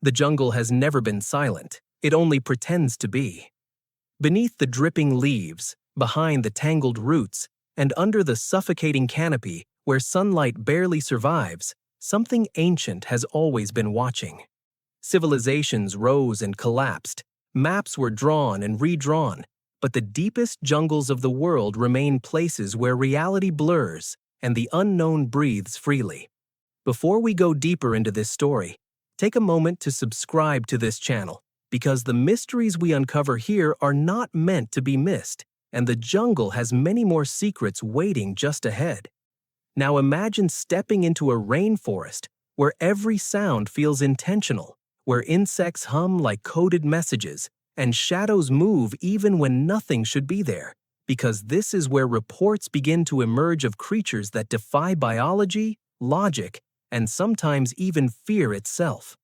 The jungle has never been silent, it only pretends to be. Beneath the dripping leaves, behind the tangled roots, and under the suffocating canopy where sunlight barely survives, something ancient has always been watching. Civilizations rose and collapsed, maps were drawn and redrawn, but the deepest jungles of the world remain places where reality blurs and the unknown breathes freely. Before we go deeper into this story, take a moment to subscribe to this channel, because the mysteries we uncover here are not meant to be missed, and the jungle has many more secrets waiting just ahead. Now imagine stepping into a rainforest where every sound feels intentional, where insects hum like coded messages, and shadows move even when nothing should be there, because this is where reports begin to emerge of creatures that defy biology, logic, and sometimes even fear itself.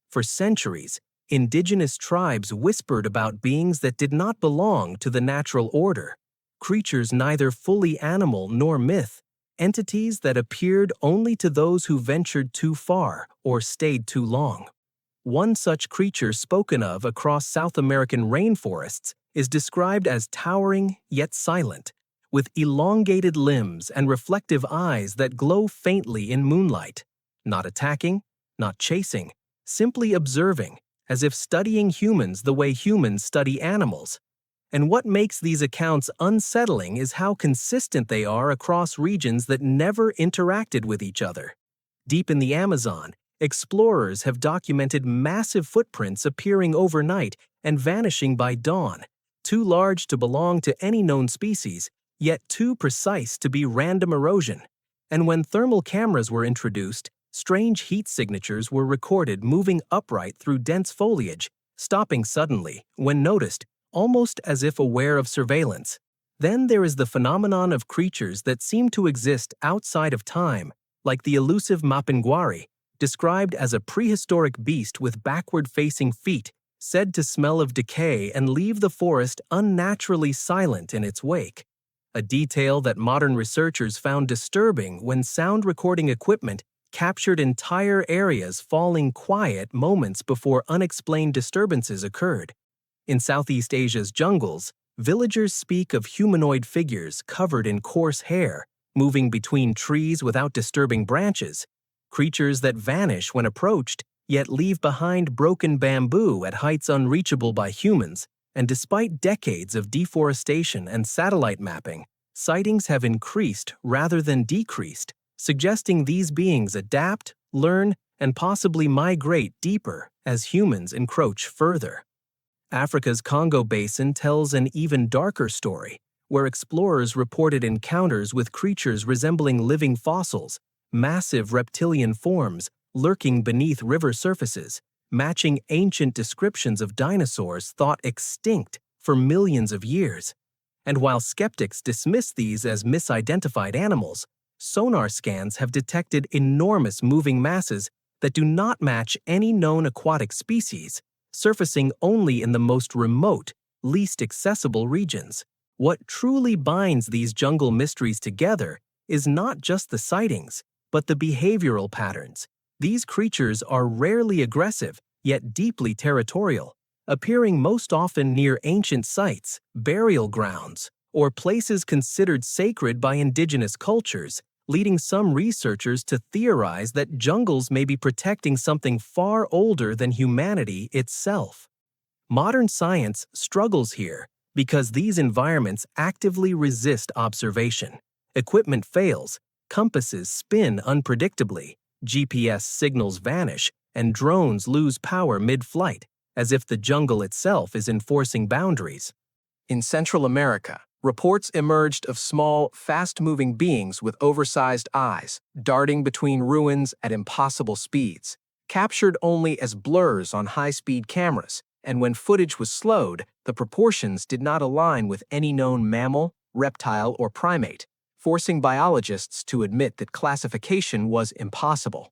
For centuries, indigenous tribes whispered about beings that did not belong to the natural order, creatures neither fully animal nor myth, entities that appeared only to those who ventured too far or stayed too long. One such creature spoken of across South American rainforests is described as towering yet silent, with elongated limbs and reflective eyes that glow faintly in moonlight, not attacking, not chasing, simply observing, as if studying humans the way humans study animals. And what makes these accounts unsettling is how consistent they are across regions that never interacted with each other. Deep in the Amazon, explorers have documented massive footprints appearing overnight and vanishing by dawn, too large to belong to any known species, yet too precise to be random erosion. And when thermal cameras were introduced, strange heat signatures were recorded moving upright through dense foliage, stopping suddenly, when noticed, almost as if aware of surveillance. Then there is the phenomenon of creatures that seem to exist outside of time, like the elusive mapinguari, described as a prehistoric beast with backward-facing feet, said to smell of decay and leave the forest unnaturally silent in its wake. A detail that modern researchers found disturbing when sound recording equipment captured entire areas falling quiet moments before unexplained disturbances occurred. In Southeast Asia's jungles, villagers speak of humanoid figures covered in coarse hair, moving between trees without disturbing branches, creatures that vanish when approached, yet leave behind broken bamboo at heights unreachable by humans, and despite decades of deforestation and satellite mapping, sightings have increased rather than decreased, suggesting these beings adapt, learn, and possibly migrate deeper as humans encroach further. Africa's Congo Basin tells an even darker story, where explorers reported encounters with creatures resembling living fossils, massive reptilian forms lurking beneath river surfaces, matching ancient descriptions of dinosaurs thought extinct for millions of years. And while skeptics dismiss these as misidentified animals, sonar scans have detected enormous moving masses that do not match any known aquatic species, surfacing only in the most remote, least accessible regions. What truly binds these jungle mysteries together is not just the sightings, but the behavioral patterns. These creatures are rarely aggressive, yet deeply territorial, appearing most often near ancient sites, burial grounds, or places considered sacred by indigenous cultures, leading some researchers to theorize that jungles may be protecting something far older than humanity itself. Modern science struggles here because these environments actively resist observation. Equipment fails, compasses spin unpredictably, GPS signals vanish, and drones lose power mid-flight, as if the jungle itself is enforcing boundaries. In Central America, reports emerged of small, fast-moving beings with oversized eyes, darting between ruins at impossible speeds, captured only as blurs on high-speed cameras, and when footage was slowed, the proportions did not align with any known mammal, reptile, or primate, forcing biologists to admit that classification was impossible.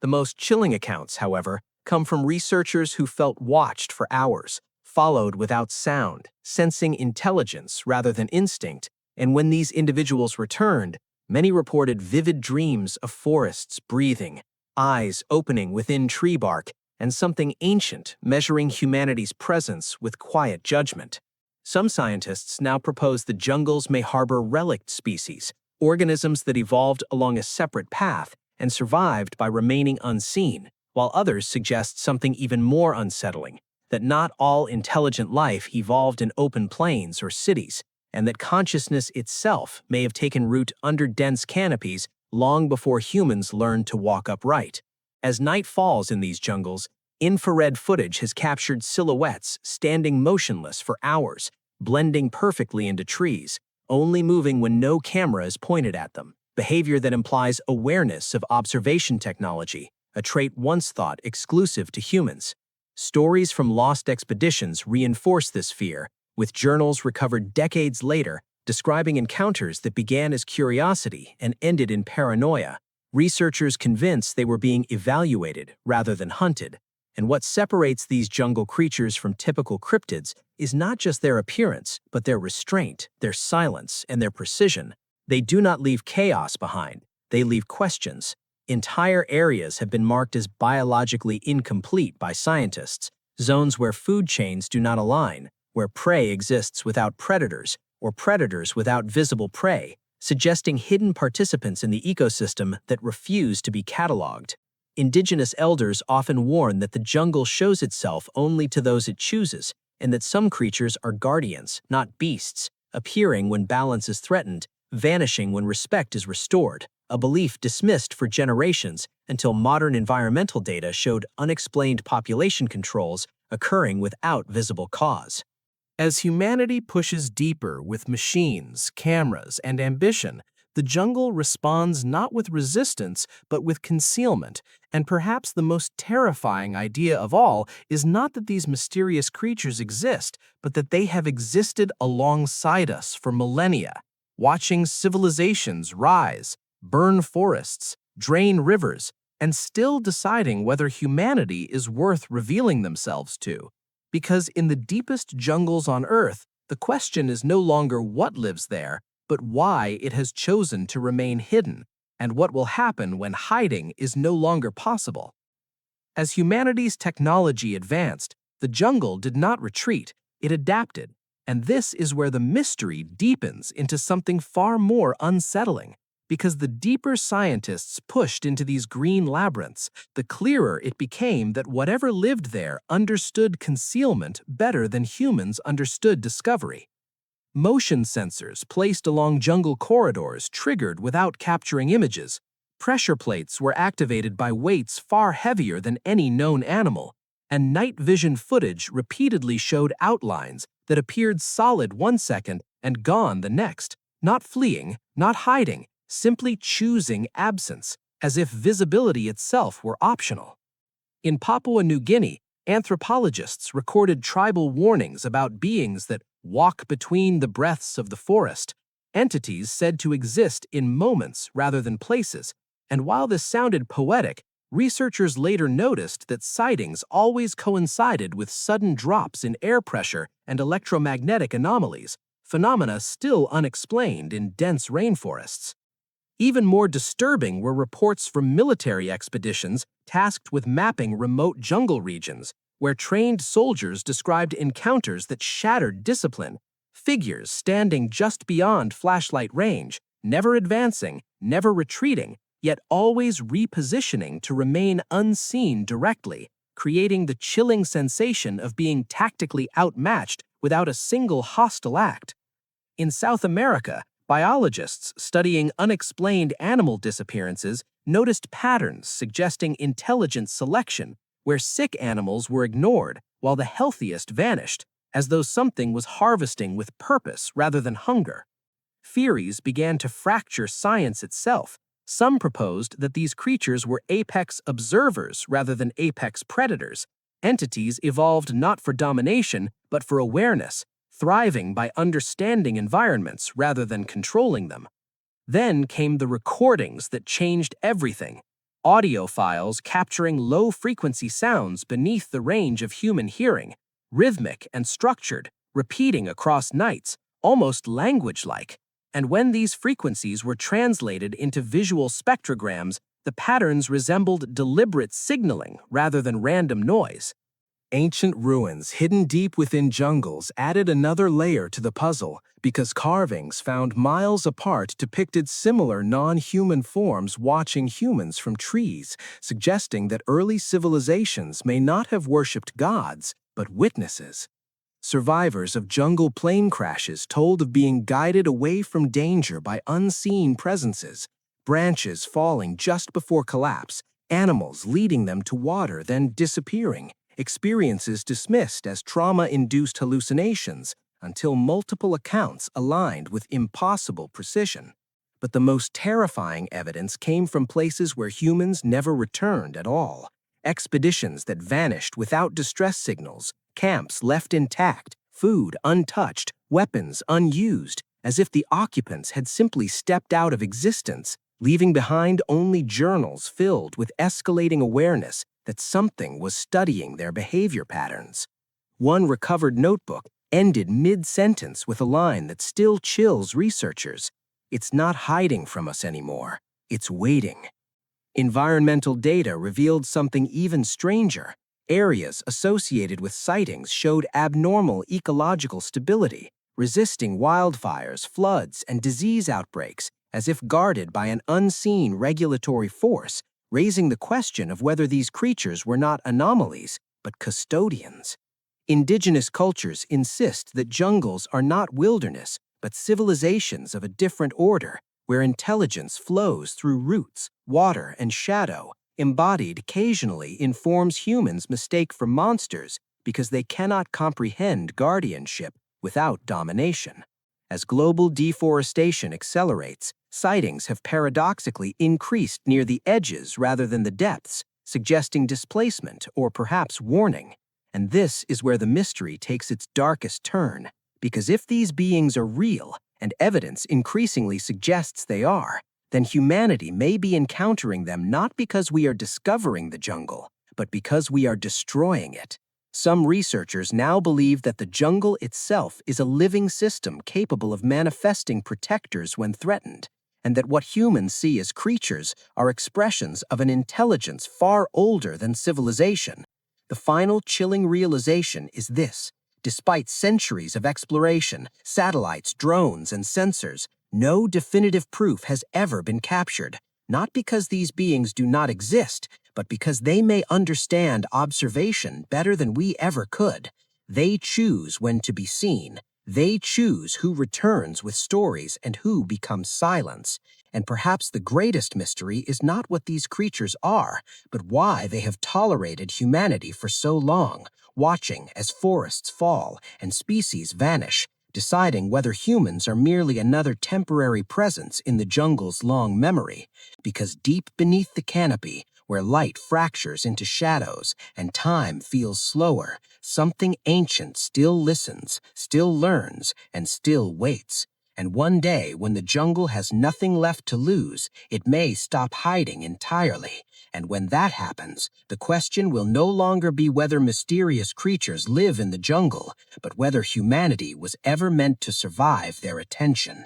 The most chilling accounts, however, come from researchers who felt watched for hours, followed without sound, sensing intelligence rather than instinct, and when these individuals returned, many reported vivid dreams of forests breathing, eyes opening within tree bark, and something ancient measuring humanity's presence with quiet judgment. Some scientists now propose the jungles may harbor relict species, organisms that evolved along a separate path and survived by remaining unseen, while others suggest something even more unsettling, that not all intelligent life evolved in open plains or cities, and that consciousness itself may have taken root under dense canopies long before humans learned to walk upright. As night falls in these jungles, infrared footage has captured silhouettes standing motionless for hours, blending perfectly into trees, only moving when no camera is pointed at them, behavior that implies awareness of observation technology, a trait once thought exclusive to humans. Stories from lost expeditions reinforce this fear, with journals recovered decades later describing encounters that began as curiosity and ended in paranoia. Researchers convinced they were being evaluated rather than hunted. And what separates these jungle creatures from typical cryptids is not just their appearance, but their restraint, their silence, and their precision. They do not leave chaos behind. They leave questions. Entire areas have been marked as biologically incomplete by scientists, zones where food chains do not align, where prey exists without predators, or predators without visible prey, suggesting hidden participants in the ecosystem that refuse to be cataloged. Indigenous elders often warn that the jungle shows itself only to those it chooses, and that some creatures are guardians, not beasts, appearing when balance is threatened, vanishing when respect is restored, a belief dismissed for generations until modern environmental data showed unexplained population controls occurring without visible cause. As humanity pushes deeper with machines, cameras, and ambition, the jungle responds not with resistance, but with concealment, and perhaps the most terrifying idea of all is not that these mysterious creatures exist, but that they have existed alongside us for millennia, watching civilizations rise, burn forests, drain rivers, and still deciding whether humanity is worth revealing themselves to. Because in the deepest jungles on Earth, the question is no longer what lives there, but why it has chosen to remain hidden, and what will happen when hiding is no longer possible. As humanity's technology advanced, the jungle did not retreat, it adapted, and this is where the mystery deepens into something far more unsettling. Because the deeper scientists pushed into these green labyrinths, the clearer it became that whatever lived there understood concealment better than humans understood discovery. Motion sensors placed along jungle corridors triggered without capturing images. Pressure plates were activated by weights far heavier than any known animal, and night vision footage repeatedly showed outlines that appeared solid one second and gone the next, not fleeing, not hiding, simply choosing absence, as if visibility itself were optional. In Papua New Guinea, anthropologists recorded tribal warnings about beings that walk between the breaths of the forest, entities said to exist in moments rather than places, and while this sounded poetic, researchers later noticed that sightings always coincided with sudden drops in air pressure and electromagnetic anomalies, phenomena still unexplained in dense rainforests. Even more disturbing were reports from military expeditions tasked with mapping remote jungle regions, where trained soldiers described encounters that shattered discipline, figures standing just beyond flashlight range, never advancing, never retreating, yet always repositioning to remain unseen directly, creating the chilling sensation of being tactically outmatched without a single hostile act. In South America, biologists studying unexplained animal disappearances noticed patterns suggesting intelligent selection, where sick animals were ignored while the healthiest vanished, as though something was harvesting with purpose rather than hunger. Theories began to fracture science itself. Some proposed that these creatures were apex observers rather than apex predators, entities evolved not for domination but for awareness, thriving by understanding environments rather than controlling them. Then came the recordings that changed everything. Audio files capturing low-frequency sounds beneath the range of human hearing, rhythmic and structured, repeating across nights, almost language-like. And when these frequencies were translated into visual spectrograms, The patterns resembled deliberate signaling rather than random noise. Ancient ruins hidden deep within jungles added another layer to the puzzle because carvings found miles apart depicted similar non-human forms watching humans from trees, suggesting that early civilizations may not have worshipped gods, but witnesses. Survivors of jungle plane crashes told of being guided away from danger by unseen presences, branches falling just before collapse, animals leading them to water then disappearing, experiences dismissed as trauma-induced hallucinations until multiple accounts aligned with impossible precision. But the most terrifying evidence came from places where humans never returned at all. Expeditions that vanished without distress signals, camps left intact, food untouched, weapons unused, as if the occupants had simply stepped out of existence, leaving behind only journals filled with escalating awareness that something was studying their behavior patterns. One recovered notebook ended mid-sentence with a line that still chills researchers. "It's not hiding from us anymore. It's waiting." Environmental data revealed something even stranger. Areas associated with sightings showed abnormal ecological stability, resisting wildfires, floods, and disease outbreaks, as if guarded by an unseen regulatory force, raising the question of whether these creatures were not anomalies, but custodians. Indigenous cultures insist that jungles are not wilderness, but civilizations of a different order, where intelligence flows through roots, water, and shadow, embodied occasionally in forms humans mistake for monsters because they cannot comprehend guardianship without domination. As global deforestation accelerates, sightings have paradoxically increased near the edges rather than the depths, suggesting displacement or perhaps warning. And this is where the mystery takes its darkest turn, because if these beings are real, and evidence increasingly suggests they are, then humanity may be encountering them not because we are discovering the jungle, but because we are destroying it. Some researchers now believe that the jungle itself is a living system capable of manifesting protectors when threatened, and that what humans see as creatures are expressions of an intelligence far older than civilization. The final chilling realization is this: despite centuries of exploration, satellites, drones, and sensors, no definitive proof has ever been captured, not because these beings do not exist, but because they may understand observation better than we ever could. They choose when to be seen. They choose who returns with stories and who becomes silence. And perhaps the greatest mystery is not what these creatures are, but why they have tolerated humanity for so long, watching as forests fall and species vanish, deciding whether humans are merely another temporary presence in the jungle's long memory. Because deep beneath the canopy, where light fractures into shadows and time feels slower, something ancient still listens, still learns, and still waits. And one day, when the jungle has nothing left to lose, it may stop hiding entirely. And when that happens, the question will no longer be whether mysterious creatures live in the jungle, but whether humanity was ever meant to survive their attention.